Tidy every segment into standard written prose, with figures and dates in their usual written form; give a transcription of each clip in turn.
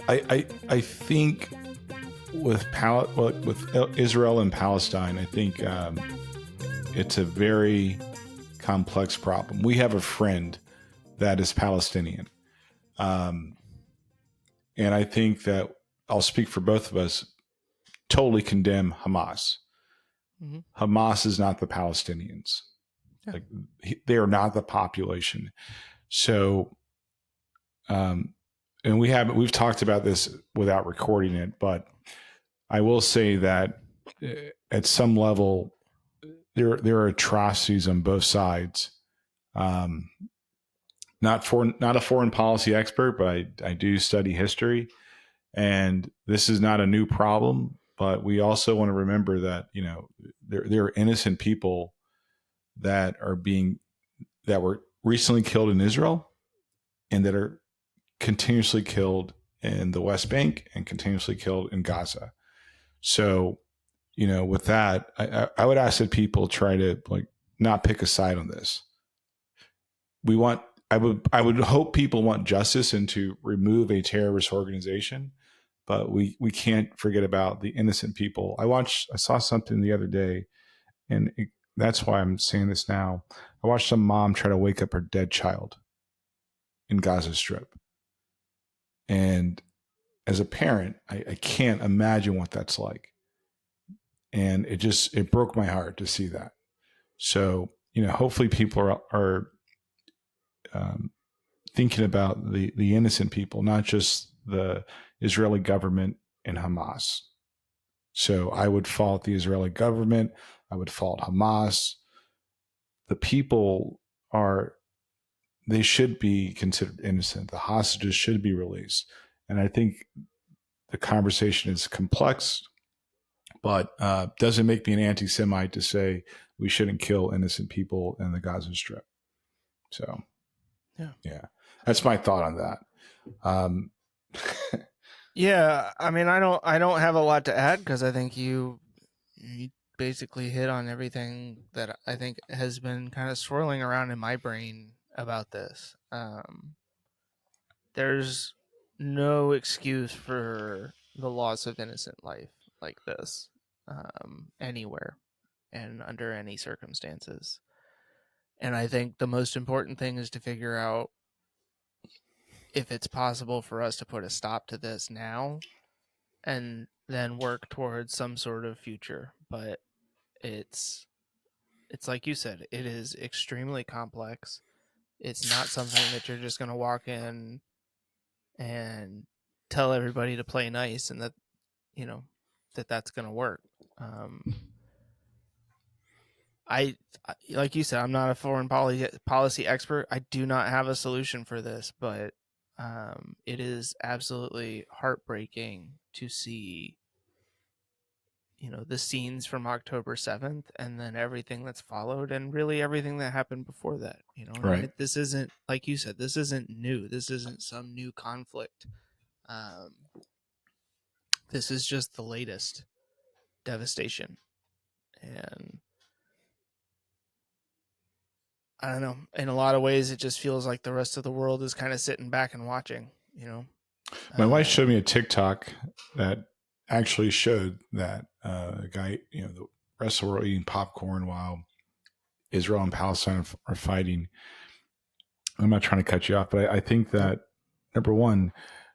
I think with Israel and Palestine, I think it's a very complex problem. We have a friend that is Palestinian, um, and I think that I'll speak for both of us. Totally condemn Hamas. Mm-hmm. Hamas is not the Palestinians. Yeah. Like they are not the population. So, and we've talked about this without recording it, but I will say that at some level there are atrocities on both sides. Um, not a foreign policy expert, but I do study history, and this is not a new problem. But we also want to remember that there are innocent people that were recently killed in Israel and that are continuously killed in the West Bank and continuously killed in Gaza. So, with that, I would ask that people try to not pick a side on this. I would hope people want justice and to remove a terrorist organization, but we can't forget about the innocent people. I saw something the other day, and that's why I'm saying this now. I watched some mom try to wake up her dead child in Gaza Strip, and as a parent, I can't imagine what that's like, and it broke my heart to see that. So hopefully people are thinking about the innocent people, not just the Israeli government and Hamas. So I would fault the Israeli government. I would fault Hamas. The people they should be considered innocent. The hostages should be released. And I think the conversation is complex, but doesn't make me an anti-Semite to say we shouldn't kill innocent people in the Gaza Strip. So, yeah, that's my thought on that. Yeah, I mean, I don't have a lot to add because I think you basically hit on everything that I think has been kind of swirling around in my brain about this. There's no excuse for the loss of innocent life like this anywhere and under any circumstances. And I think the most important thing is to figure out if it's possible for us to put a stop to this now and then work towards some sort of future. But it's like you said, it is extremely complex. It's not something that you're just going to walk in and tell everybody to play nice and that that's going to work. um I like you said, I'm not a foreign policy expert. I do not have a solution for this, but it is absolutely heartbreaking to see the scenes from October 7th and then everything that's followed and really everything that happened before that. Right. This isn't, like you said, this isn't new. This isn't some new conflict. This is just the latest devastation. And I don't know. In a lot of ways, it just feels like the rest of the world is kind of sitting back and watching. My wife showed me a TikTok that actually showed that a guy, the rest of the world eating popcorn while Israel and Palestine are fighting. I'm not trying to cut you off, but I think that number one,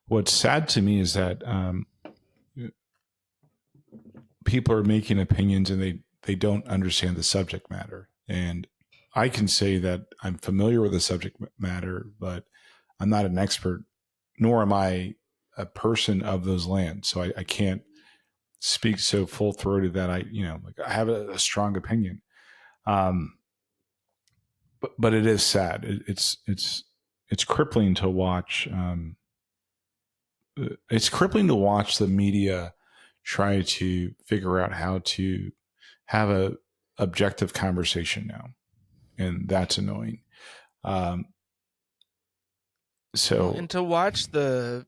what's sad to me is that people are making opinions and they don't understand the subject matter. And I can say that I'm familiar with the subject matter, but I'm not an expert, nor am I a person of those lands. So I can't speak so full throated that I have a strong opinion. But it is sad. It's crippling to watch. It's crippling to watch the media try to figure out how to have a objective conversation now, and that's annoying. So and to watch the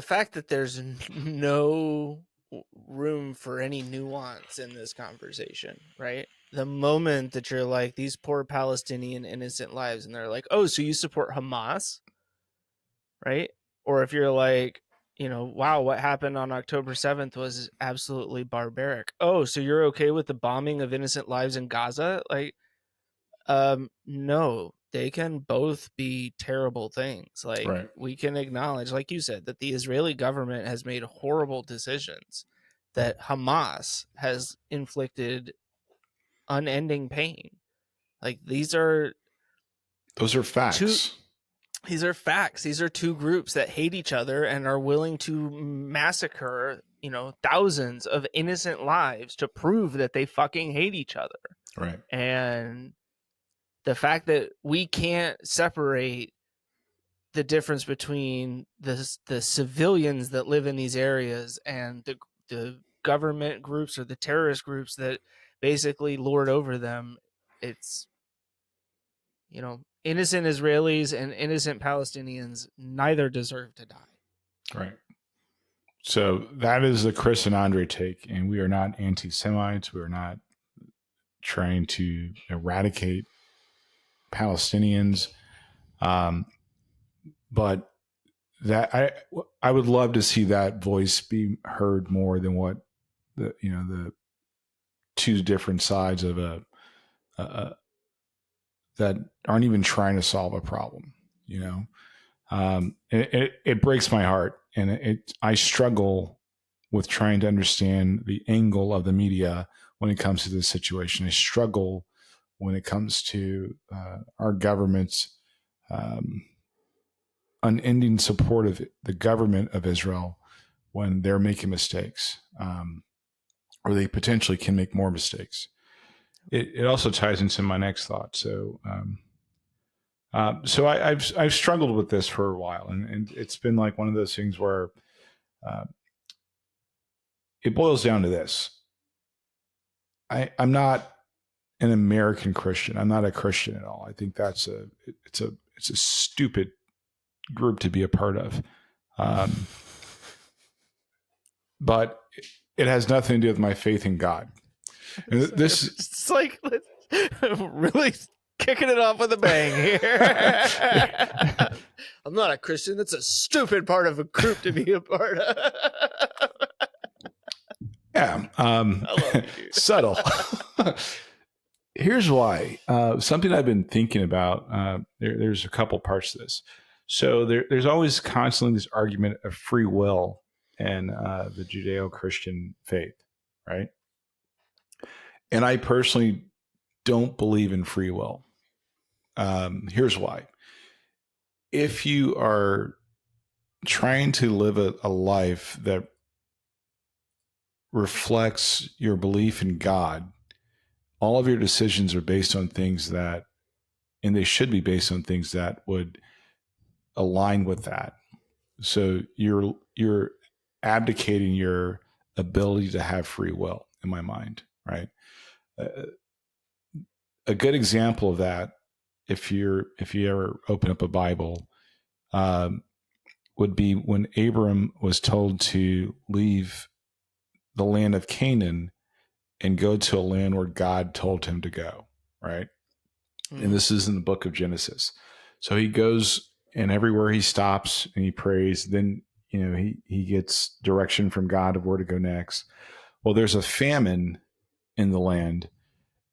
fact that there's no room for any nuance in this conversation, right? The moment that you're like, these poor Palestinian innocent lives, and they're like, oh, so you support Hamas, right? Or if you're like, wow, what happened on October 7th was absolutely barbaric. Oh, so you're okay with the bombing of innocent lives in Gaza? Like, no, they can both be terrible things. Like, Right. we can acknowledge, like you said, that the Israeli government has made horrible decisions, that Hamas has inflicted unending pain. Like, Those are two facts. these are facts. These are two groups that hate each other and are willing to massacre, thousands of innocent lives to prove that they fucking hate each other. Right. And the fact that we can't separate the difference between the civilians that live in these areas and the government groups or the terrorist groups that basically lord over them, it's innocent Israelis and innocent Palestinians neither deserve to die. Right. So that is the Chris and Andre take, and we are not anti-Semites. We are not trying to eradicate Palestinians, but that I would love to see that voice be heard more than what the two different sides of a that aren't even trying to solve a problem. It breaks my heart, and I struggle with trying to understand the angle of the media when it comes to this situation. I struggle when it comes to our government's unending support of the government of Israel when they're making mistakes, or they potentially can make more mistakes. It also ties into my next thought. So I've struggled with this for a while, and it's been like one of those things where uh, it boils down to this. I'm not an American Christian. I'm not a Christian at all. I think it's a stupid group to be a part of. But it has nothing to do with my faith in God. And it's like really kicking it off with a bang here. I'm not a Christian. That's a stupid part of a group to be a part of. Yeah. I love you, dude. Subtle. Here's why. Something I've been thinking about. There's a couple parts to this. So there's always constantly this argument of free will in the Judeo-Christian faith, right? And I personally don't believe in free will. Here's why. If you are trying to live a life that reflects your belief in God, all of your decisions are based on things that, and they should be based on things that would align with that. So you're abdicating your ability to have free will, in my mind, right? A good example of that, if you ever open up a Bible, would be when Abram was told to leave the land of Canaan and go to a land where God told him to go, right? And this is in the book of Genesis. So he goes, and everywhere he stops and he prays, then he gets direction from God of where to go next. Well, there's a famine in the land,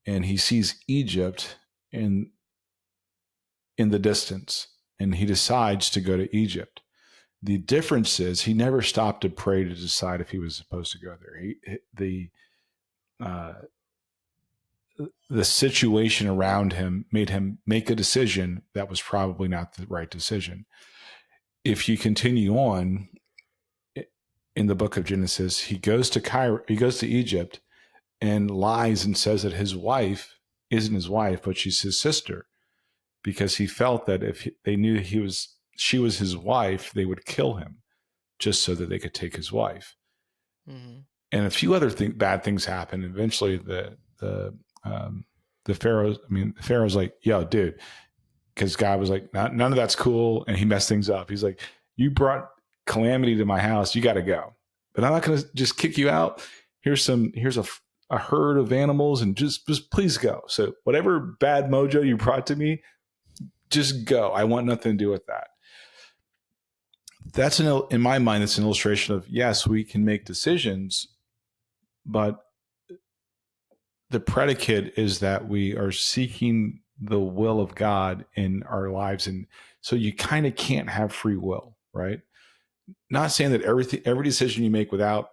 and he sees Egypt in the distance, and he decides to go to Egypt. The difference is he never stopped to pray to decide if he was supposed to go there. The situation around him made him make a decision that was probably not the right decision. If you continue on in the book of Genesis, he goes to Egypt and lies and says that his wife isn't his wife, but she's his sister, because he felt that if they knew she was his wife, they would kill him just so that they could take his wife. Mm-hmm. And a few other bad things happen. Eventually, the Pharaoh's like, "Yo, dude," because God was like, "None of that's cool," and he messed things up. He's like, "You brought calamity to my house. You got to go, but I'm not going to just kick you out. Here's a herd of animals, and just please go. So whatever bad mojo you brought to me, just go. I want nothing to do with that." that's in my mind, it's an illustration of, yes, we can make decisions, but the predicate is that we are seeking the will of God in our lives. And so you kind of can't have free will, right? Not saying that every decision you make without,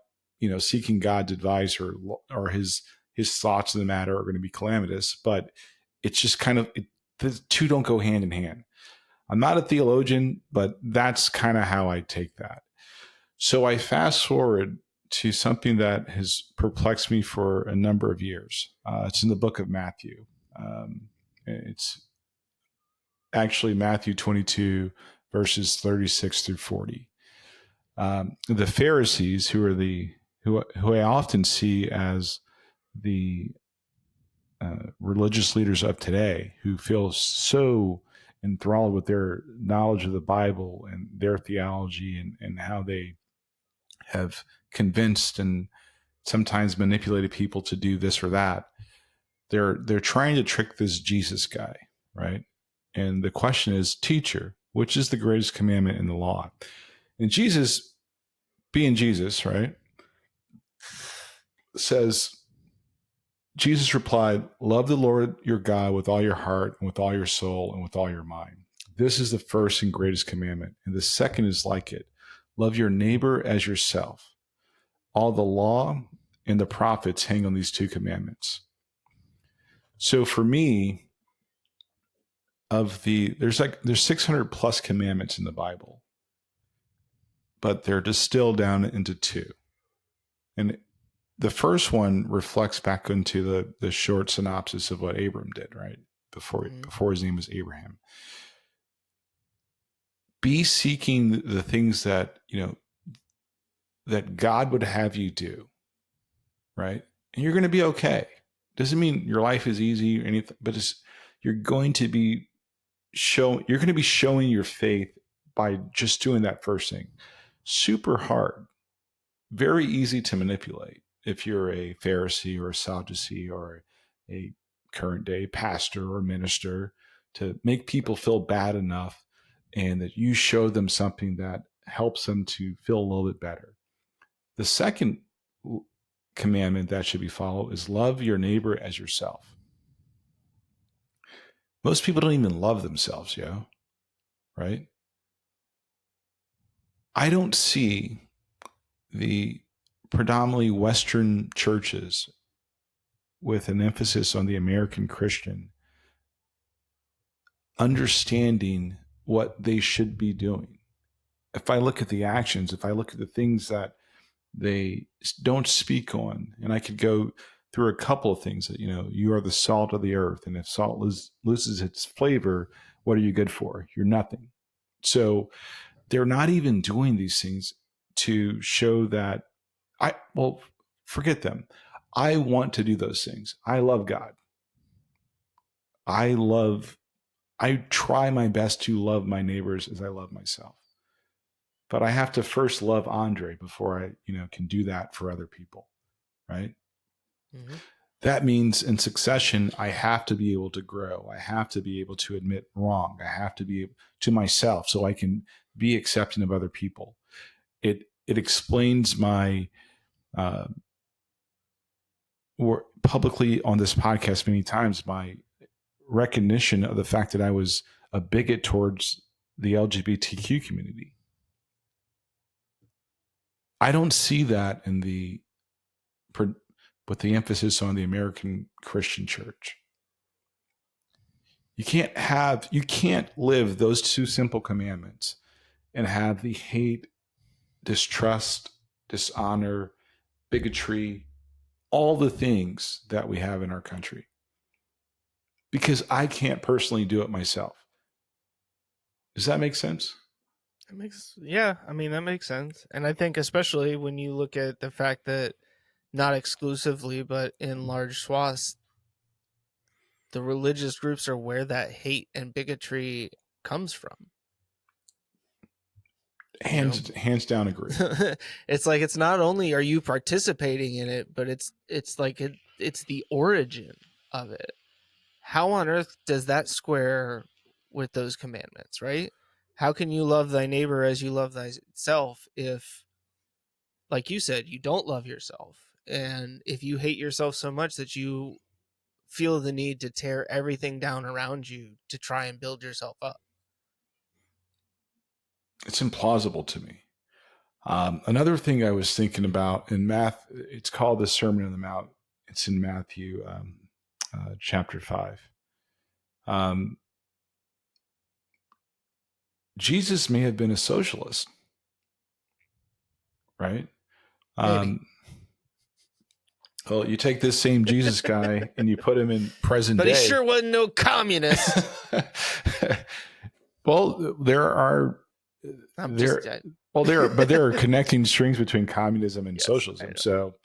seeking God's advice or his thoughts of the matter are going to be calamitous, but it's just kind of the two don't go hand in hand. I'm not a theologian, but that's kind of how I take that. So I fast forward to something that has perplexed me for a number of years. It's in the book of Matthew. It's actually Matthew 22, verses 36 through 40. The Pharisees, who I often see as the religious leaders of today, who feel so enthralled with their knowledge of the Bible and their theology and how they have convinced and sometimes manipulated people to do this or that. They're trying to trick this Jesus guy, right? And the question is, teacher, which is the greatest commandment in the law? And Jesus, being Jesus, right, says, Jesus replied, love the Lord your God with all your heart and with all your soul and with all your mind. This is the first and greatest commandment. And the second is like it. Love your neighbor as yourself. All the law and the prophets hang on these two commandments. So for me, there's 600 plus commandments in the Bible, but they're distilled down into two. And the first one reflects back into the short synopsis of what Abram did, right? Before his name was Abraham. Be seeking the things that, that God would have you do, right? And you're going to be okay. Doesn't mean your life is easy or anything, but you're going to be showing your faith by just doing that first thing. Super hard, very easy to manipulate if you're a Pharisee or a Sadducee or a current day pastor or minister, to make people feel bad enough and that you show them something that helps them to feel a little bit better. The second commandment that should be followed is love your neighbor as yourself. Most people don't even love themselves, right? I don't see the predominantly Western churches with an emphasis on the American Christian understanding what they should be doing. If I look at the actions, if I look at the things that they don't speak on, and I could go through a couple of things that, you are the salt of the earth. And if salt loses its flavor, what are you good for? You're nothing. So they're not even doing these things to show that forget them. I want to do those things. I love God. I try my best to love my neighbors as I love myself. But I have to first love Andre before I, can do that for other people, right? Mm-hmm. That means in succession, I have to be able to grow. I have to be able to admit wrong. I have to be able to myself so I can be accepting of other people. It explains my or publicly on this podcast many times my recognition of the fact that I was a bigot towards the LGBTQ community. I don't see that with the emphasis on the American Christian church. You can't live those two simple commandments and have the hate, distrust, dishonor, bigotry, all the things that we have in our country. Because I can't personally do it myself. Does that make sense? That makes sense. And I think especially when you look at the fact that not exclusively, but in large swaths, the religious groups are where that hate and bigotry comes from. Hands down agree. It's like, it's not only are you participating in it, but it's the origin of it. How on earth does that square with those commandments, right? How can you love thy neighbor as you love thyself if, like you said, you don't love yourself? And if you hate yourself so much that you feel the need to tear everything down around you to try and build yourself up. It's implausible to me. Another thing I was thinking about in math, it's called the Sermon on the Mount. It's in Matthew chapter 5. Um, Jesus may have been a socialist, right? Maybe. Well, you take this same Jesus guy and you put him in present But day. he sure wasn't no communist. Well, there are there are connecting strings between communism and socialism. So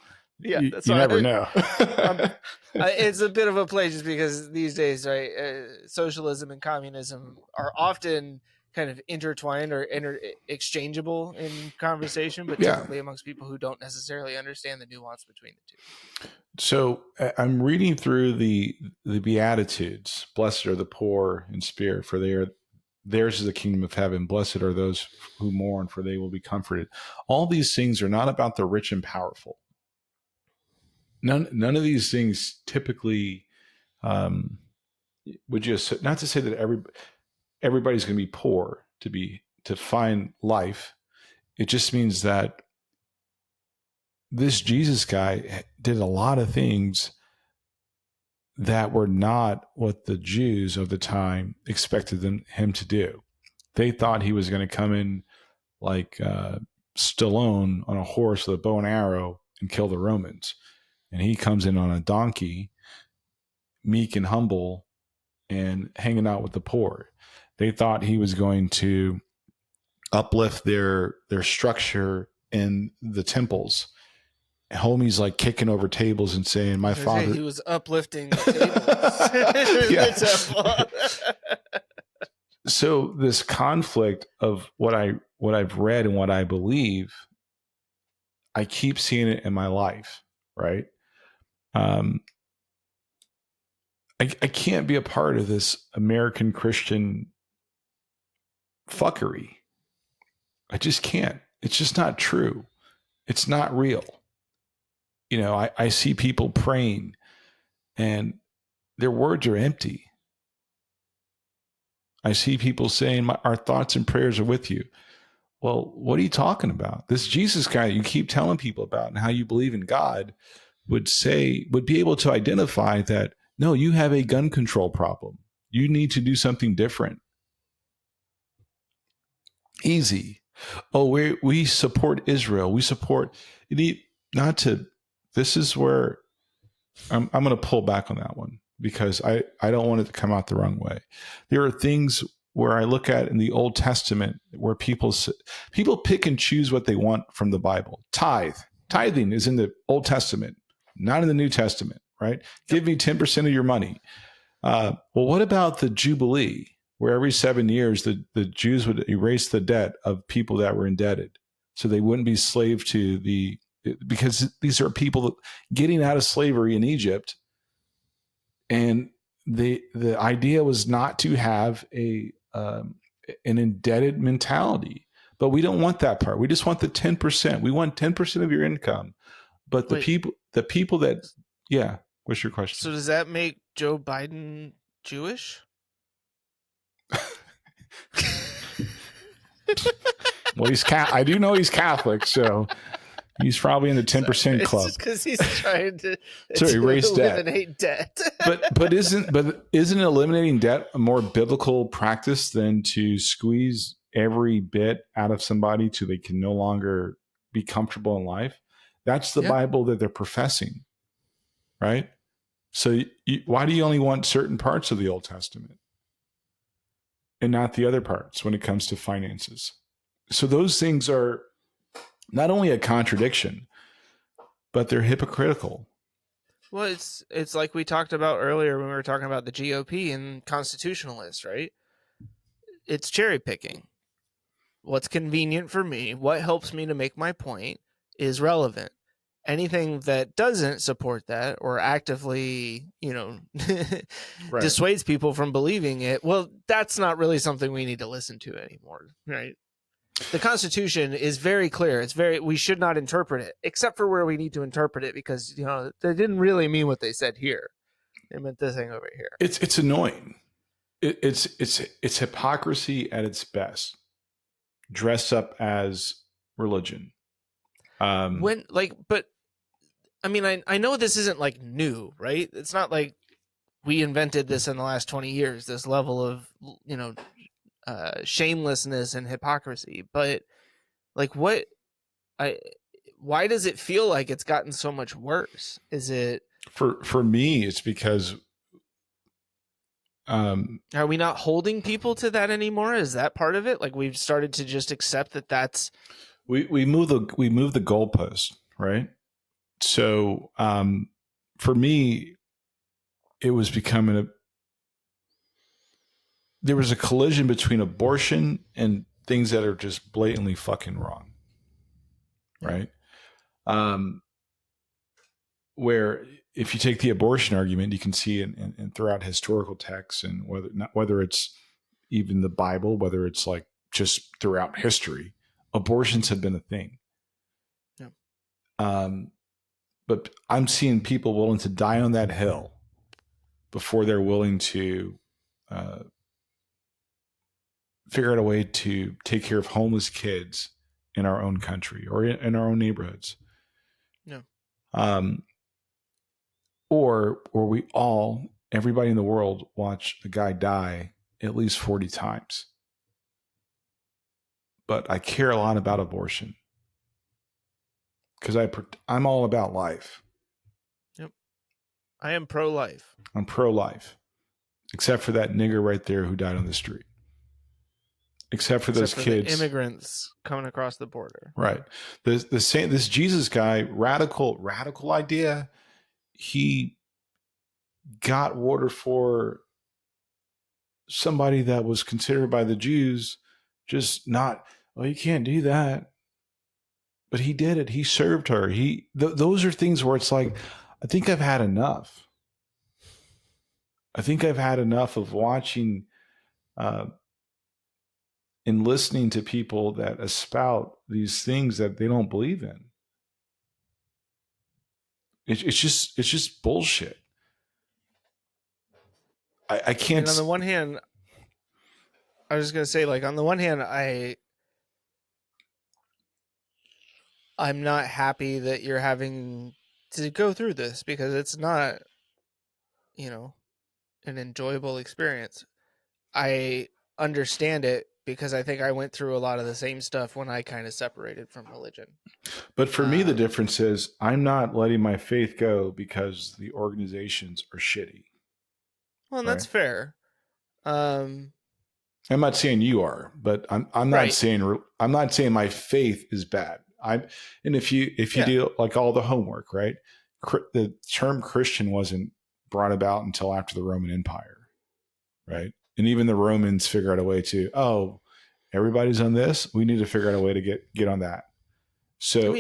yeah, you that's never know. It's a bit of a play just because these days, right? Socialism and communism are often kind of intertwined or exchangeable in conversation, but typically amongst people who don't necessarily understand the nuance between the two. So I'm reading through the Beatitudes. Blessed are the poor in spirit, for theirs is the kingdom of heaven. Blessed are those who mourn, for they will be comforted. All these things are not about the rich and powerful. None of these things typically would just, not to say that everybody's going to be poor to find life. It just means that this Jesus guy did a lot of things that were not what the Jews of the time expected him to do. They thought he was going to come in like Stallone on a horse with a bow and arrow and kill the Romans. And he comes in on a donkey, meek and humble, and hanging out with the poor. They thought he was going to uplift their structure in the temples. Homie's like kicking over tables and saying, "My father." He was uplifting the tables. So this conflict of what I've read and what I believe, I keep seeing it in my life, right? I can't be a part of this American Christian fuckery. I just can't. It's just not true. It's not real. You know, I see people praying and their words are empty. I see people saying, our thoughts and prayers are with you. Well, what are you talking about? This Jesus guy you keep telling people about and how you believe in God would be able to identify that, no, you have a gun control problem. You need to do something different. Easy. Oh, we support Israel. We support, you need not to, this is where I'm going to pull back on that one because I don't want it to come out the wrong way. There are things where I look at in the Old Testament where people pick and choose what they want from the Bible. Tithing is in the Old Testament, not in the New Testament, right? Yep. Give me 10% of your money. Well, what about the Jubilee, where every 7 years the Jews would erase the debt of people that were indebted so they wouldn't be slave to because these are people getting out of slavery in Egypt. And the idea was not to have an indebted mentality, but we don't want that part. We just want the 10%. We want 10% of your income. But the people that, yeah. What's your question? So does that make Joe Biden Jewish? Well, I do know he's Catholic, so he's probably in the 10% club. It's just because he's trying to erase eliminate debt. but isn't eliminating debt a more biblical practice than to squeeze every bit out of somebody till they can no longer be comfortable in life? That's the Bible that they're professing, right? So why do you only want certain parts of the Old Testament and not the other parts when it comes to finances? So those things are not only a contradiction, but they're hypocritical. Well, it's like we talked about earlier when we were talking about the GOP and constitutionalists, right? It's cherry picking. What's convenient for me, what helps me to make my point is relevant. anything that doesn't support that or actively, Right. dissuades people from believing it, well, that's not really something we need to listen to anymore, right? The Constitution is very clear. We should not interpret it, except for where we need to interpret it, because they didn't really mean what they said here. They meant this thing over here. It's annoying. It's hypocrisy at its best, dressed up as religion. But I mean, I know this isn't like new, right? It's not like we invented this in the last 20 years, this level of, shamelessness and hypocrisy. But like, why does it feel like it's gotten so much worse? Is it for me? It's because are we not holding people to that anymore? Is that part of it? Like, we've started to just accept that that's we move the goalpost, right? So for me, it was becoming there was a collision between abortion and things that are just blatantly fucking wrong, right? Where if you take the abortion argument, you can see in throughout historical texts, and whether it's even the Bible, whether it's like just throughout history, abortions have been a thing. Yeah. But I'm seeing people willing to die on that hill before they're willing to figure out a way to take care of homeless kids in our own country or in our own neighborhoods. No. Or everybody in the world watch a guy die at least 40 times. But I care a lot about abortion because I'm all about life. Yep. I am pro-life. I'm pro-life, except for that nigger right there who died on the street. Except for those kids, the immigrants coming across the border. Right. This Jesus guy, radical idea. He got water for somebody that was considered by the Jews just not. Well, you can't do that. But he did it. He served her. Those are things where it's like, I think I've had enough. I think I've had enough of watching and listening to people that espout these things that they don't believe in. It's just bullshit. I can't. And on the one hand, I was just gonna say, like, on the one hand, I'm not happy that you're having to go through this, because it's not, an enjoyable experience. I understand it because I think I went through a lot of the same stuff when I kind of separated from religion. But for me, the difference is I'm not letting my faith go because the organizations are shitty. Well, and that's fair. I'm not saying you are, but I'm not saying my faith is bad. If you do like all the homework, right? The term Christian wasn't brought about until after the Roman Empire, right? And even the Romans figure out a way to, everybody's on this. We need to figure out a way to get on that. So,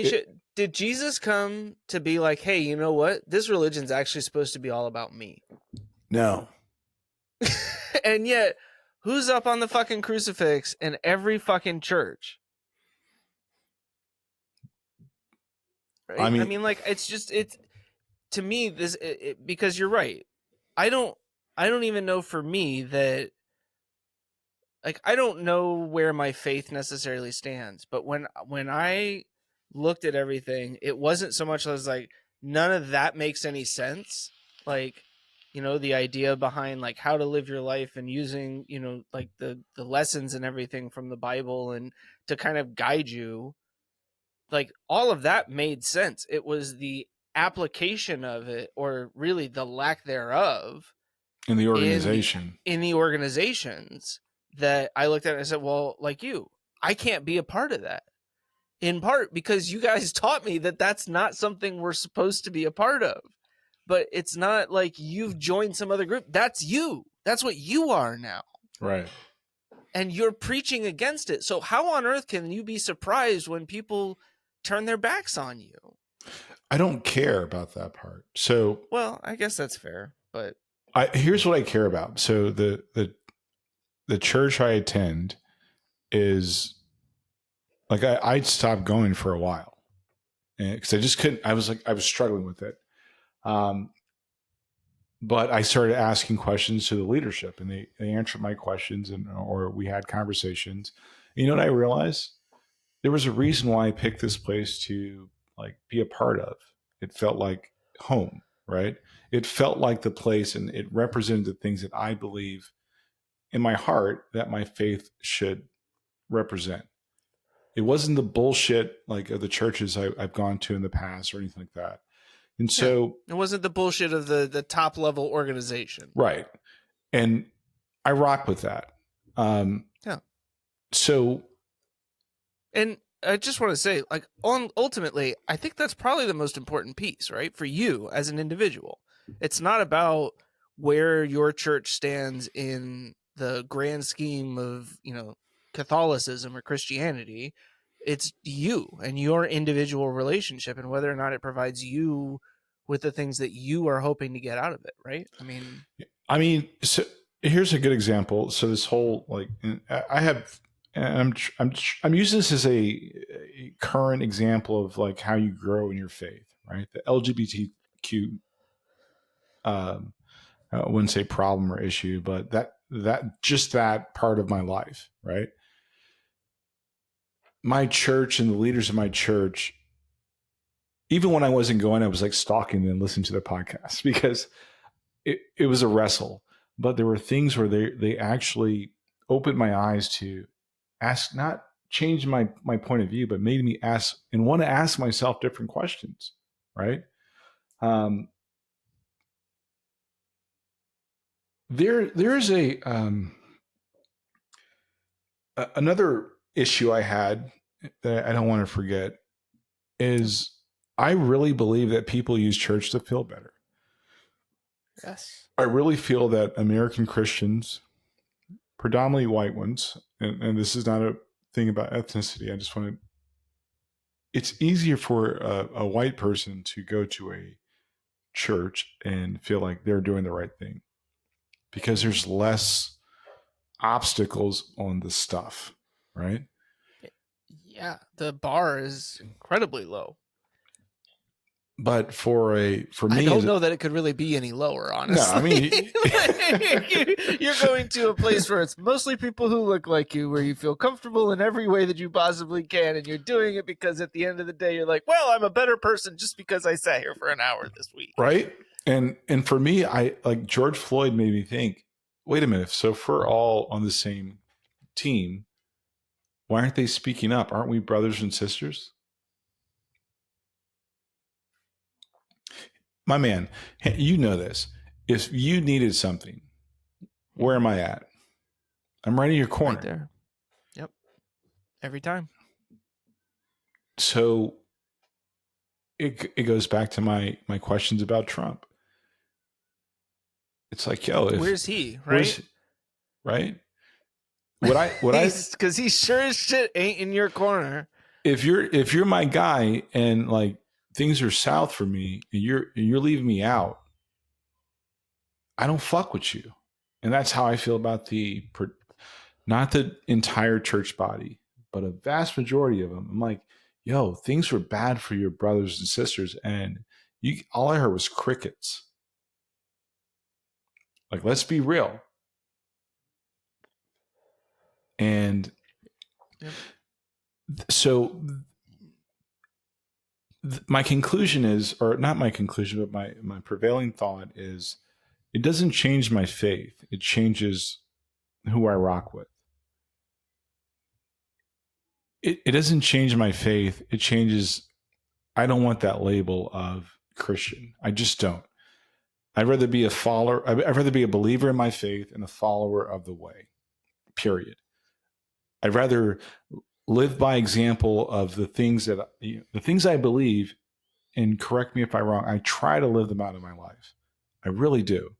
did Jesus come to be like, hey, you know what? This religion's actually supposed to be all about me? No. And yet, who's up on the fucking crucifix in every fucking church? Right? I mean, like, it's to me, because you're right. I don't even know, for me, that, like, I don't know where my faith necessarily stands, but when I looked at everything, it wasn't so much as like, none of that makes any sense. Like, the idea behind like how to live your life and using, like the lessons and everything from the Bible and to kind of guide you, like, all of that made sense. It was the application of it, or really the lack thereof, in the organization, in the organizations, that I looked at and I said, well, like, I can't be a part of that, in part because you guys taught me that that's not something we're supposed to be a part of. But it's not like you've joined some other group. That's you. That's what you are now. Right. And you're preaching against it. So how on earth can you be surprised when people turn their backs on you? I don't care about that part. So Well, I guess that's fair, but here's what I care about. So the church I attend is like I stopped going for a while because I just couldn't. I was struggling with it. Um, but I started asking questions to the leadership, and they answered my questions, and or we had conversations. You know what I realized? There was a reason why I picked this place to like be a part of. It felt like home, right? It felt like the place, and it represented the things that I believe in my heart that my faith should represent. It wasn't the bullshit like of the churches I've gone to in the past or anything like that. And yeah, so, it wasn't the bullshit of the top level organization. right. And I rock with that. Um, Yeah. so, And I just want to say, like, ultimately, I think that's probably the most important piece, right? For you as an individual. It's not about where your church stands in the grand scheme of, Catholicism or Christianity. It's you and your individual relationship and whether or not it provides you with the things that you are hoping to get out of it, right? so here's a good example. So this whole like, I have, and I'm using this as a current example of like how you grow in your faith, right? The LGBTQ, um, I wouldn't say problem or issue, but that just that part of my life, right? My church and the leaders of my church, even when I wasn't going, I was like stalking them and listening to their podcasts because it was a wrestle. But there were things where they actually opened my eyes to ask, not change my point of view, but made me ask and want to ask myself different questions, right? Um, there's another issue I had that I don't want to forget is I really believe that people use church to feel better. Yes. I really feel that American Christians, predominantly white ones, and this is not a thing about ethnicity. I just want to. It's easier for a white person to go to a church and feel like they're doing the right thing because Mm-hmm. there's less obstacles on the stuff, right? Yeah, the bar is incredibly low. But for I me don't as know that it could really be any lower, no, I honestly. mean, You're going to a place where it's mostly people who look like you, where you feel comfortable in every way that you possibly can, and you're doing it because at the end of the day, you're like, well, I'm a better person just because I sat here for an hour this week. right? And for me, I like George Floyd made me think, wait a minute, so if we're all on the same team, why aren't they speaking up? Aren't we brothers and sisters? My man, you know this. If you needed something, where Mm-hmm. am I at? I'm right in your Right corner. there. Yep. Every time. So it goes back to my questions about Trump. It's like, yo, if Where's he, right? where's right? What I He's because he sure as shit ain't in your corner. if you're my guy and like things are south for me and you're leaving me out, I don't fuck with you. And that's how I feel about not the entire church body, but a vast majority of them. I'm like, yo, things were bad for your brothers and sisters, and you all I heard was crickets. Like, let's be real. And Yep. so my conclusion is, or not my conclusion, but my prevailing thought is, it doesn't change my faith. It changes who I rock with. It doesn't change my faith. It changes. I don't want that label of Christian. I just don't. I'd rather be a follower. I'd rather be a believer in my faith and a follower of the way. Period. I'd rather live by example of the things I believe. And correct me if I'm wrong. I try to live them out in my life. I really do.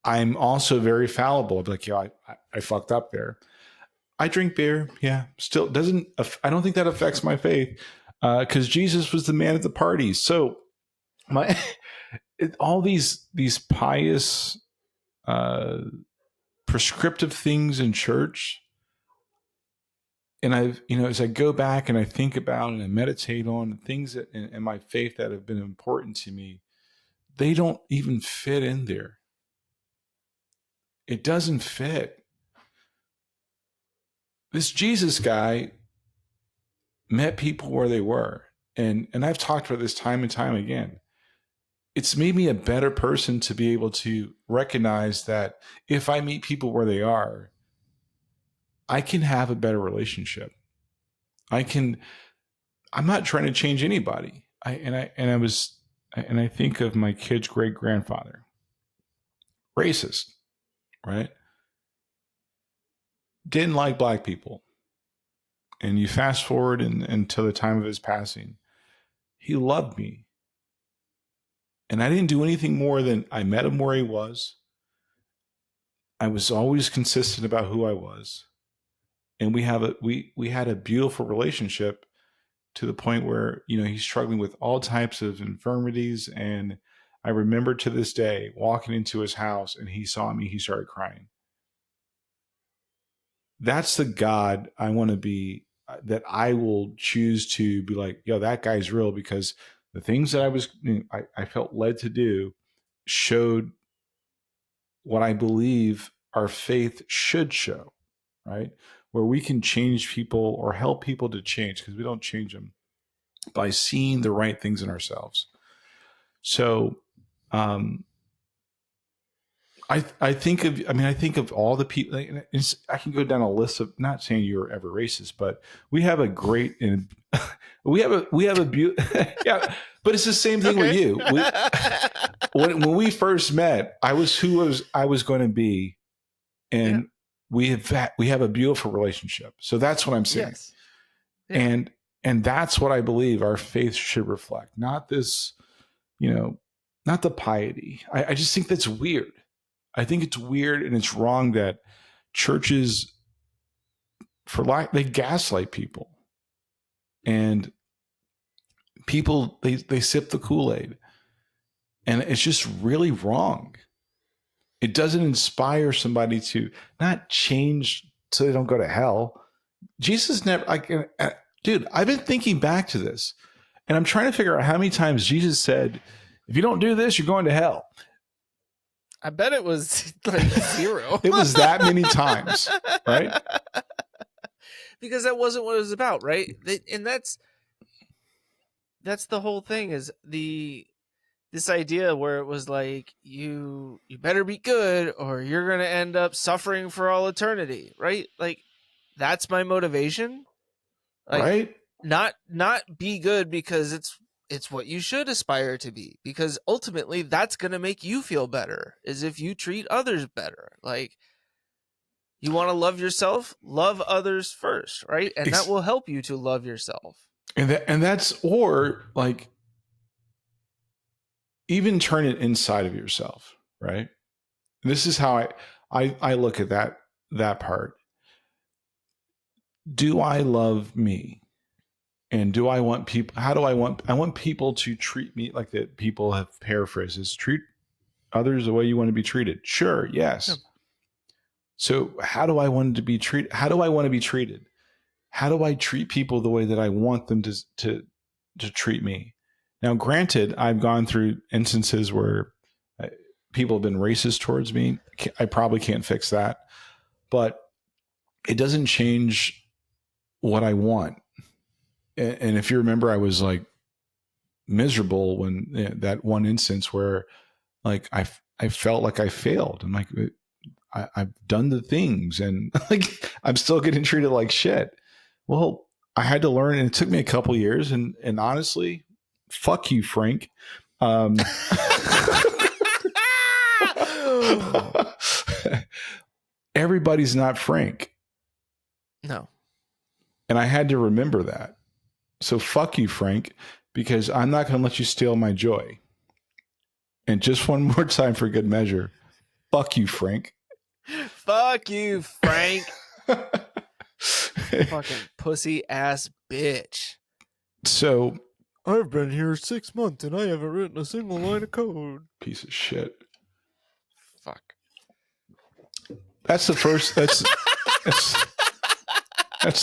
I'm also very fallible. I'd be like, I fucked up there. I drink beer. Yeah, still doesn't. I don't think that affects my faith. because Jesus was the man at the party. So my all these pious prescriptive things in church, and I've as I go back and I think about and I meditate on things that in my faith that have been important to me, they don't even fit in there. It doesn't fit. This Jesus guy met people where they were, and I've talked about this time and time again. It's made me a better person to be able to recognize that if I meet people where they are, I can have a better relationship. I'm not trying to change anybody. I think of my kid's great grandfather, racist, right? Didn't like black people. And you fast forward until the time of his passing, he loved me. And I didn't do anything more than I met him where he was. I was always consistent about who I was. And we had a beautiful relationship to the point where, he's struggling with all types of infirmities. And I remember to this day walking into his house and he saw me, he started crying. That's the God I want to be, that I will choose to be like, yo, that guy's real, because the things that I felt led to do showed what I believe our faith should show, right? Where we can change people or help people to change, because we don't change them by seeing the right things in ourselves. So, I think of all the people. I can go down a list of, not saying you're ever racist, but we have a great and we have a beautiful yeah. But it's the same thing with you. When we first met, I was who I was going to be, and we have a beautiful relationship. So that's what I'm saying. Yes. Yeah. And that's what I believe our faith should reflect. Not this, not the piety. I just think that's weird. I think it's weird and it's wrong that churches, they gaslight people, and people they sip the Kool-Aid, and it's just really wrong. It doesn't inspire somebody to not change so they don't go to hell. Jesus never. Dude, I've been thinking back to this, and I'm trying to figure out how many times Jesus said, "If you don't do this, you're going to hell." I bet it was like 0. It was that many times, right? Because that wasn't what it was about, right? And that's the whole thing, is this idea where it was like, you better be good or you're going to end up suffering for all eternity, right? Like, that's my motivation. Like, right? Not be good because it's what you should aspire to be, because ultimately that's going to make you feel better, is if you treat others better. Like, you want to love yourself, love others first, right? And that will help you to love yourself. And that's, or like, even turn it inside of yourself, right? This is how I look at that part. Do I love me? And do I want people, I want people to treat me like that. People have paraphrases, treat others the way you want to be treated. Sure. Yes. Yeah. So how do I want to be treated? How do I want to be treated? How do I treat people the way that I want them to treat me? Now, granted, I've gone through instances where people have been racist towards me. I probably can't fix that, but it doesn't change what I want. And if you remember, I was like miserable when that one instance where, like, I felt like I failed. I'm like, I've done the things, and like I'm still getting treated like shit. Well, I had to learn, and it took me a couple years. And honestly, fuck you, Frank. Everybody's not Frank. No. And I had to remember that. So fuck you, Frank, because I'm not going to let you steal my joy. And just one more time for good measure, fuck you, Frank. Fuck you, Frank. Fucking pussy ass bitch. So, I've been here 6 months and I haven't written a single line of code. piece of shit. Fuck. That's the first. That's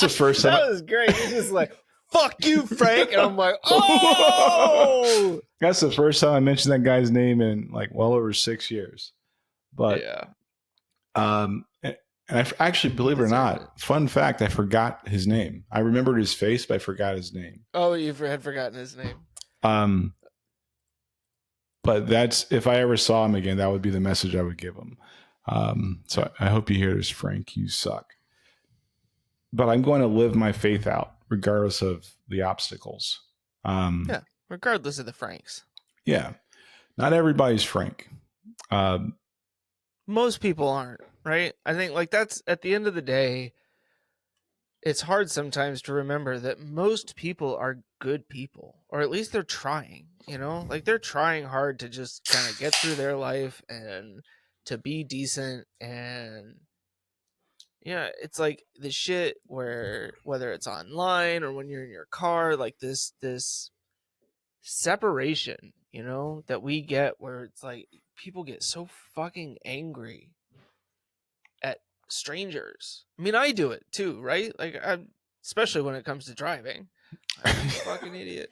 the first time. That was great. You're just like, fuck you, Frank. And I'm like, oh! That's the first time I mentioned that guy's name in like well over 6 years. But Yeah. and I actually, believe it or not, fun fact, I forgot his name. I remembered his face, but I forgot his name. Oh, you had forgotten his name. But that's, if I ever saw him again, that would be the message I would give him. So I hope you hear this, Frank. You suck. But I'm going to live my faith out regardless of the obstacles. Yeah, regardless of the Franks. Yeah. Not everybody's Frank. Most people aren't, right? I think like that's at the end of the day, it's hard sometimes to remember that most people are good people, or at least they're trying, you know, like they're trying hard to just kind of get through their life and to be decent. And yeah, it's like the shit where whether it's online or when you're in your car, like this separation, you know, that we get where it's like people get so fucking angry at strangers. I mean, I do it too, right? Like I'm especially when it comes to driving. I'm a fucking idiot.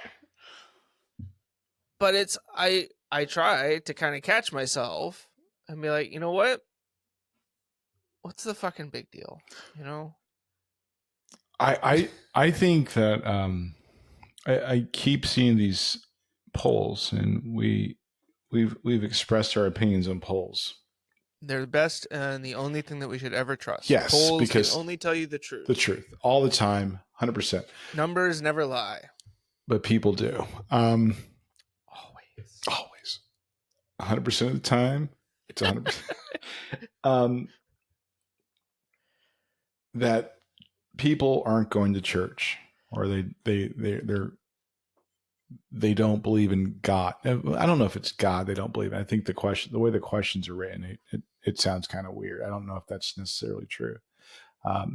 But it's I try to kind of catch myself and be like, you know what? What's the fucking big deal? You know? I think that I keep seeing these polls, and we've expressed our opinions on polls. They're the best and the only thing that we should ever trust. Yes, polls because can only tell you the truth. The truth all the time, 100%. Numbers never lie. But people do. Always. 100% of the time, it's 100%. That people aren't going to church, or they don't believe in God. I don't know if it's God they don't believe in. I think the way the questions are written, it sounds kind of weird. I don't know if that's necessarily true.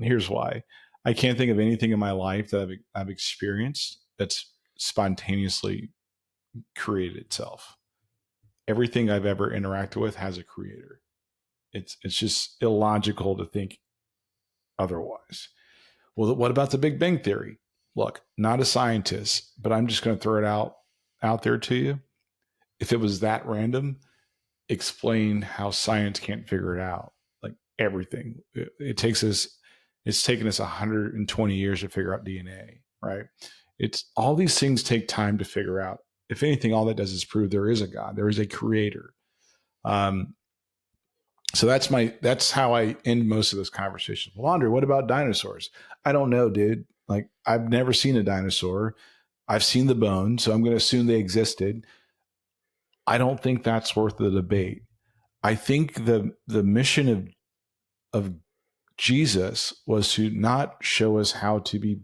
Here's why. I can't think of anything in my life that I've experienced that's spontaneously created itself. Everything I've ever interacted with has a creator. It's just illogical to think otherwise. Well, what about the Big Bang Theory? Look, not a scientist, but I'm just going to throw it out there to you. If it was that random, explain how science can't figure it out. Like everything, it's taken us 120 years to figure out DNA, right? It's all these things take time to figure out. If anything, all that does is prove there is a God, there is a creator. So that's how I end most of this conversation. Well, Andre, what about dinosaurs? I don't know, dude. Like I've never seen a dinosaur. I've seen the bones, so I'm going to assume they existed. I don't think that's worth the debate. I think the mission of Jesus was to not show us how to be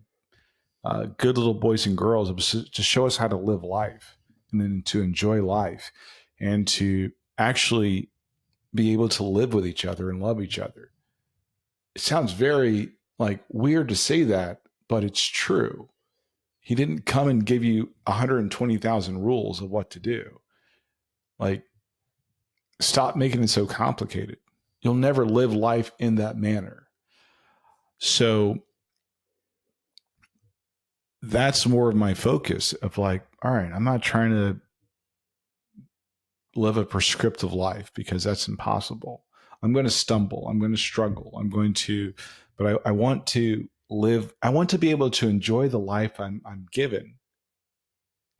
good little boys and girls, it was to show us how to live life and then to enjoy life and to actually be able to live with each other and love each other. It sounds very like weird to say that, but it's true. He didn't come and give you 120,000 rules of what to do. Like, stop making it so complicated. You'll never live life in that manner. So that's more of my focus of like, all right, I'm not trying to live a prescriptive life because that's impossible. I'm going to stumble. I'm going to struggle. But I want to live. I want to be able to enjoy the life I'm given,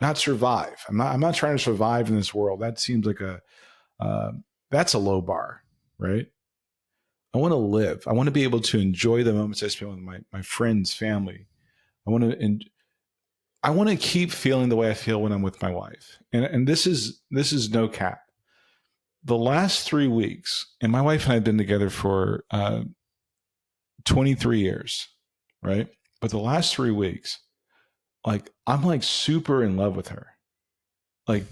not survive. I'm not trying to survive in this world. That seems like that's a low bar, right? I want to live. I want to be able to enjoy the moments I spend with my friends, family. I want to keep feeling the way I feel when I'm with my wife. And this is no cap. The last 3 weeks, and my wife and I have been together for 23 years, right? But the last 3 weeks, like I'm like super in love with her. Like,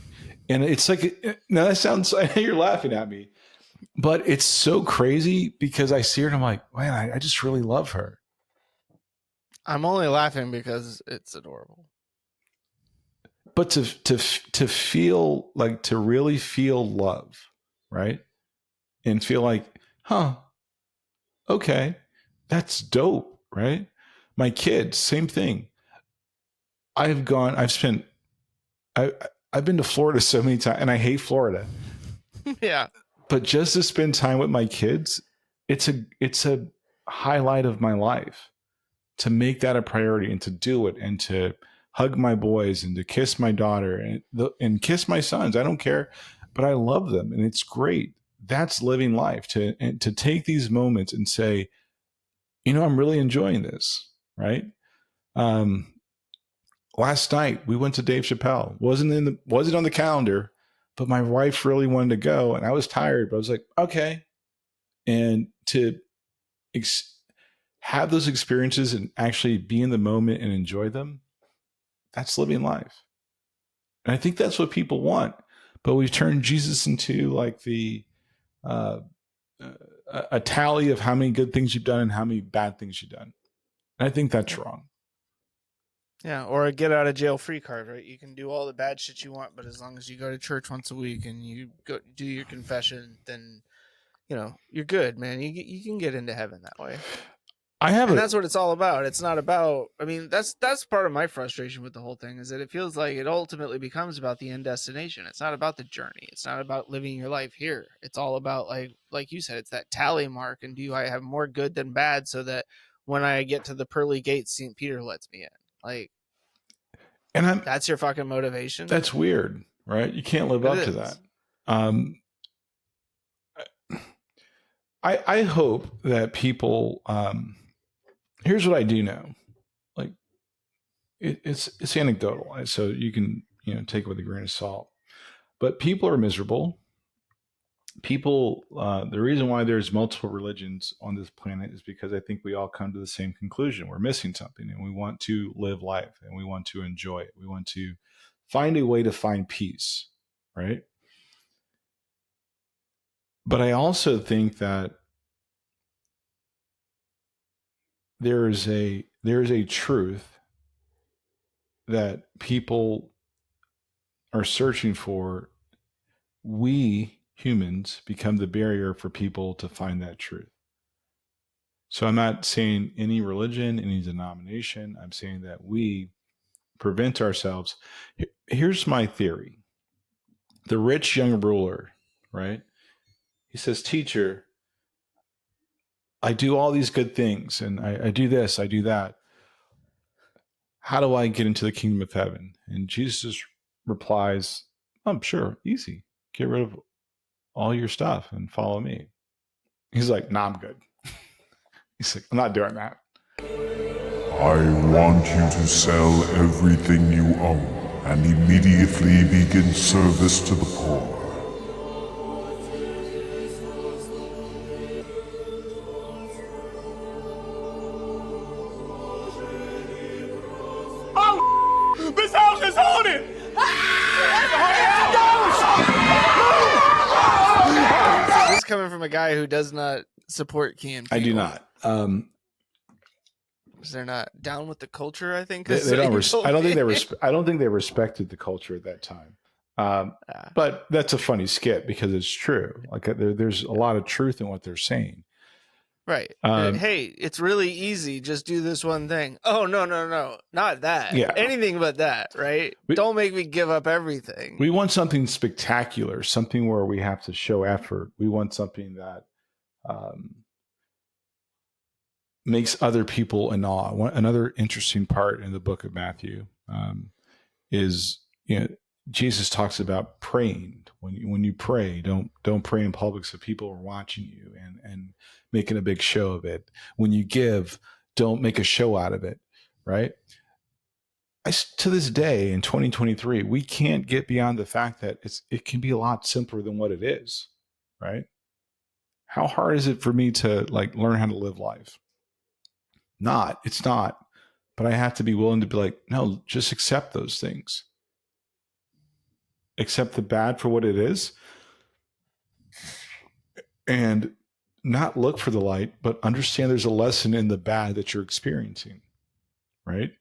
and it's like, now that sounds, I know you're laughing at me, but it's so crazy because I see her and I'm like, man, I just really love her. I'm only laughing because it's adorable. but to feel like, to really feel love, right? And feel like, huh, okay, that's dope, right? My kids, same thing. I've spent, I, I've been to Florida so many times, and I hate Florida. Yeah. But just to spend time with my kids, it's a highlight of my life, to make that a priority and to do it, and to hug my boys and to kiss my daughter and kiss my sons. I don't care, but I love them, and it's great. That's living life, to take these moments and say, I'm really enjoying this, right? Um, Last night we went to Dave Chappelle. Wasn't on the calendar, but my wife really wanted to go, and I was tired, but I was like, okay. And to ex- have those experiences and actually be in the moment and enjoy them, that's living life. And I think that's what people want. But we've turned Jesus into like uh, a tally of how many good things you've done and how many bad things you've done. And I think that's Yeah. wrong. Yeah, or a get out of jail free card, right? You can do all the bad shit you want, but as long as you go to church once a week and you go do your confession, then you're good, man. You can get into heaven that way. I have And a that's what it's all about. It's not about, I mean, that's part of my frustration with the whole thing, is that it feels like it ultimately becomes about the end destination. It's not about the journey. It's not about living your life here. It's all about, like you said, it's that tally mark, and do I have more good than bad, so that when I get to the pearly gates, St. Peter lets me in. Like, and I'm that's your fucking motivation. that's weird, right? You can't live It up to that. is. Um, I hope that people. Here's what I do know. Like it's anecdotal, so you can take it with a grain of salt. But people are miserable. People, the reason why there's multiple religions on this planet is because I think we all come to the same conclusion: we're missing something, and we want to live life, and we want to enjoy it. We want to find a way to find peace, right? But I also think that there is a truth that people are searching for. We humans become the barrier for people to find that truth. So I'm not saying any religion, any denomination. I'm saying that we prevent ourselves. Here's my theory: the rich young ruler, right? He says, "Teacher, I do all these good things, and I do this, I do that. How do I get into the kingdom of heaven?" And Jesus replies, "I'm sure, easy. Get rid of all your stuff and follow me." He's like, "Nah, I'm good." He's like, "I'm not doing that." I want you to sell everything you own and immediately begin service to the poor. Oh, this house is haunted! This is coming from a guy who does not support KMT. I do not. They're not down with the culture, I think. They don't. I don't think they. I don't think they respected the culture at that time. But that's a funny skit because it's true. Like there's a lot of truth in what they're saying. Right. Hey, it's really easy. Just do this one thing. Oh, no, not that. Yeah. Anything but that, right? Don't make me give up everything. We want something spectacular, something where we have to show effort. We want something that makes other people in awe. Another interesting part in the book of Matthew is, Jesus talks about praying. When you pray, don't pray in public so people are watching you and making a big show of it. When you give, don't make a show out of it, right? To this day in 2023, we can't get beyond the fact that it can be a lot simpler than what it is, right? How hard is it for me to learn how to live life? It's not. But I have to be willing to be like, no, just accept those things. Accept the bad for what it is, and not look for the light, but understand there's a lesson in the bad that you're experiencing, right?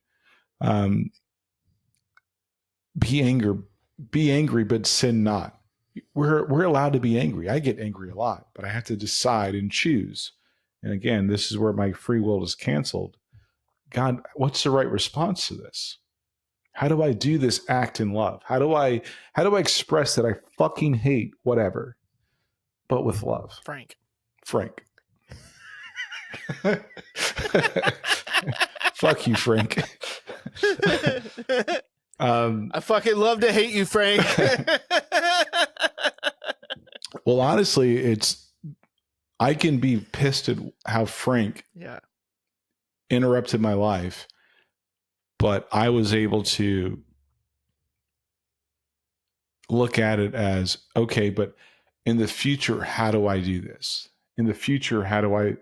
be angry, but sin not. We're allowed to be angry. I get angry a lot, but I have to decide and choose. And again, this is where my free will is canceled. God, what's the right response to this? How do I do this act in love? How do I express that I fucking hate whatever, but with love? Frank. Fuck you, Frank. I fucking love to hate you, Frank. Well, honestly, I can be pissed at how Frank interrupted my life, but I was able to look at it as, okay, but in the future, how do I do this? In the future, how do I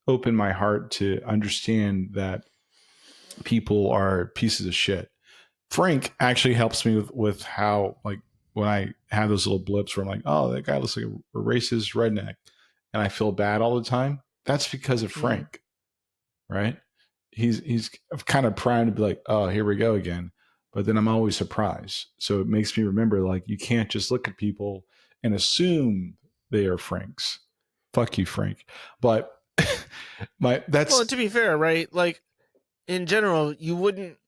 open my heart to understand that people are pieces of shit? Frank actually helps me with how, like, when I have those little blips where I'm like, oh, that guy looks like a racist redneck, and I feel bad all the time. That's because of Frank, right? He's kind of primed to be like, oh, here we go again. But then I'm always surprised. So it makes me remember, like, you can't just look at people and assume they are Franks. Fuck you, Frank. But well, to be fair, right? Like, in general, you wouldn't.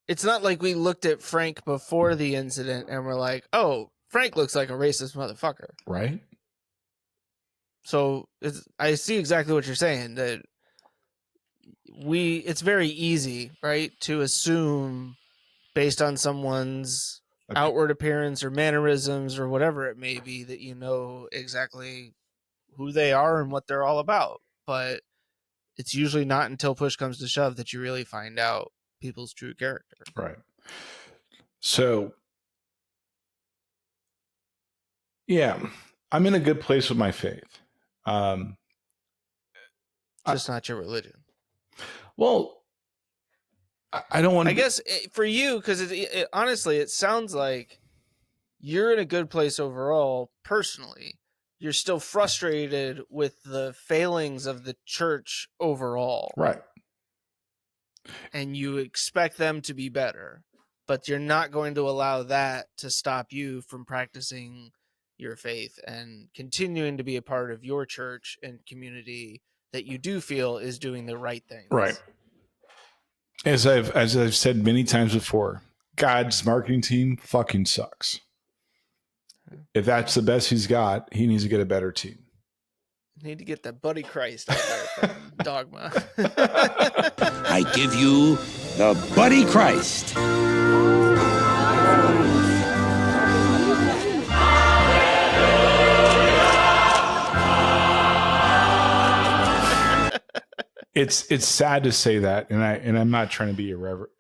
It's not like we looked at Frank before the incident and we're like, oh, Frank looks like a racist motherfucker. Right. So I see exactly what you're saying, that it's very easy, right, to assume based on someone's outward appearance or mannerisms or whatever it may be that you know exactly who they are and what they're all about. But it's usually not until push comes to shove that you really find out people's true character. Right. So, yeah, I'm in a good place with my faith. Just not your religion. Well, I don't want to. I guess for you, because honestly, it sounds like you're in a good place overall personally. You're still frustrated with the failings of the church overall. Right. And you expect them to be better, but you're not going to allow that to stop you from practicing your faith and continuing to be a part of your church and community that you do feel is doing the right things. Right. As I've said many times before, God's marketing team fucking sucks. If that's the best he's got, he needs to get a better team. Need to get that Buddy Christ out there from Dogma. I give you the Buddy Christ. It's sad to say that, and I'm not trying to be irreverent.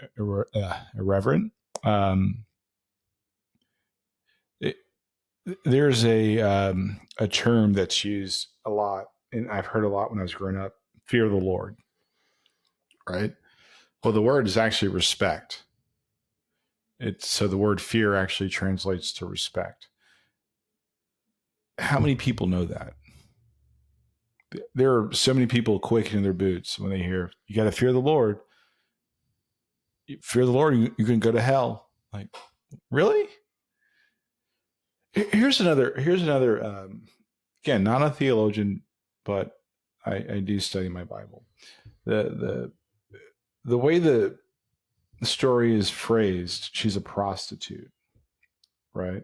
There's a term that's used a lot, and I've heard a lot when I was growing up: fear of the Lord. Right. Well, the word is actually respect. So the word fear actually translates to respect. How many people know that? There are so many people quaking their boots when they hear, you got to fear the Lord. Fear the Lord, you can go to hell. Like, really? Here's another again, not a theologian, but I do study my Bible. The way the story is phrased, she's a prostitute, right?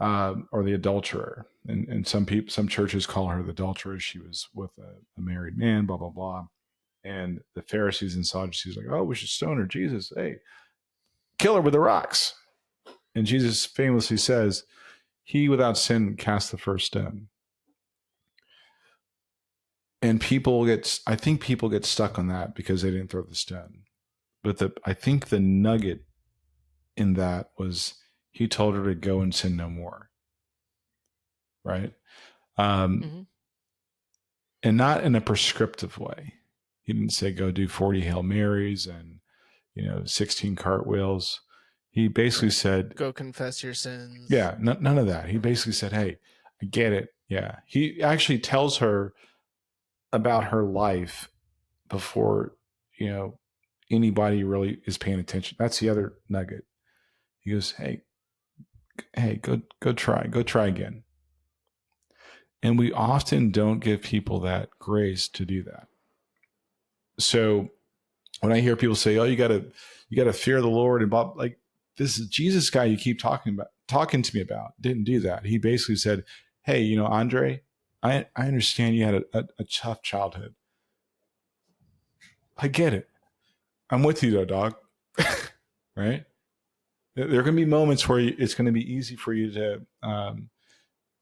Or the adulterer. And some churches call her the adulteress. She was with a married man, blah, blah, blah. And the Pharisees and Sadducees are like, oh, we should stone her. Jesus, hey, kill her with the rocks. And Jesus famously says, he without sin cast the first stone. And I think people get stuck on that because they didn't throw the stone. But I think the nugget in that was he told her to go and sin no more. Right? And not in a prescriptive way. He didn't say go do 40 Hail Marys and 16 cartwheels. He basically said, go confess your sins. Yeah, none of that. He basically said, hey, I get it. Yeah. He actually tells her about her life before, anybody really is paying attention. That's the other nugget. He goes, hey, go try again. And we often don't give people that grace to do that. So when I hear people say, "Oh, you gotta fear the Lord," and Bob, like, this is Jesus guy you keep talking to me about didn't do that. He basically said, "Hey, Andre, I understand you had a tough childhood. I get it. I'm with you though, dog." Right? There are going to be moments where it's going to be easy for you to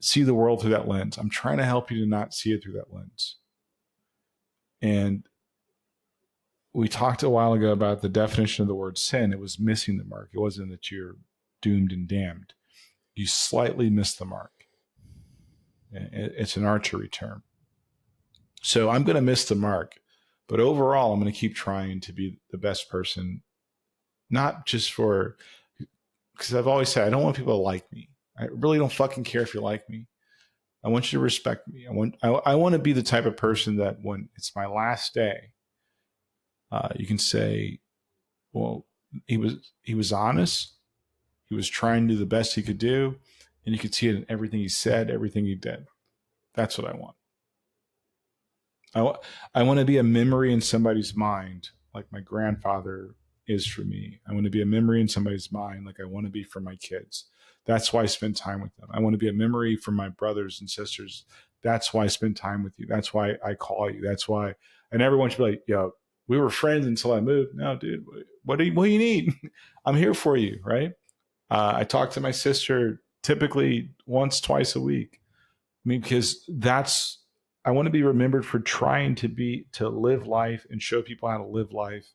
see the world through that lens. I'm trying to help you to not see it through that lens. And we talked a while ago about the definition of the word sin. It was missing the mark. It wasn't that you're doomed and damned. You slightly missed the mark. It's an archery term. So I'm going to miss the mark. But overall, I'm going to keep trying to be the best person, not just because I've always said, I don't want people to like me. I really don't fucking care if you like me. I want you to respect me. I want to be the type of person that when it's my last day, you can say, well, he was honest. He was trying to do the best he could do. And you could see it in everything he said, everything he did. That's what I want. I want to be a memory in somebody's mind, like my grandfather is for me. I want to be a memory in somebody's mind, like I want to be for my kids. That's why I spend time with them. I want to be a memory for my brothers and sisters. That's why I spend time with you. That's why I call you. That's why I never want you to be like, yo, we were friends until I moved. No, dude, what do you need? I'm here for you, right? I talk to my sister typically once, twice a week. I mean, because I want to be remembered for trying to live life and show people how to live life,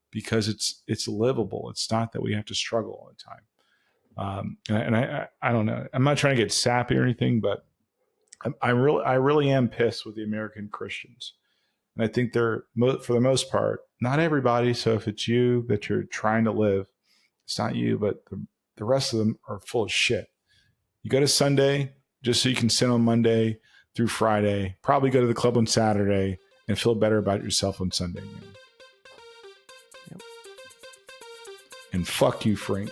because it's livable. It's not that we have to struggle all the time. And I don't know. I'm not trying to get sappy or anything, but I really am pissed with the American Christians. And I think they're, for the most part, not everybody. So if it's you that you're trying to live, it's not you, but the rest of them are full of shit. You go to Sunday just so you can sin on Monday through Friday, probably go to the club on Saturday and feel better about yourself on Sunday. Yep. And fuck you, Frank.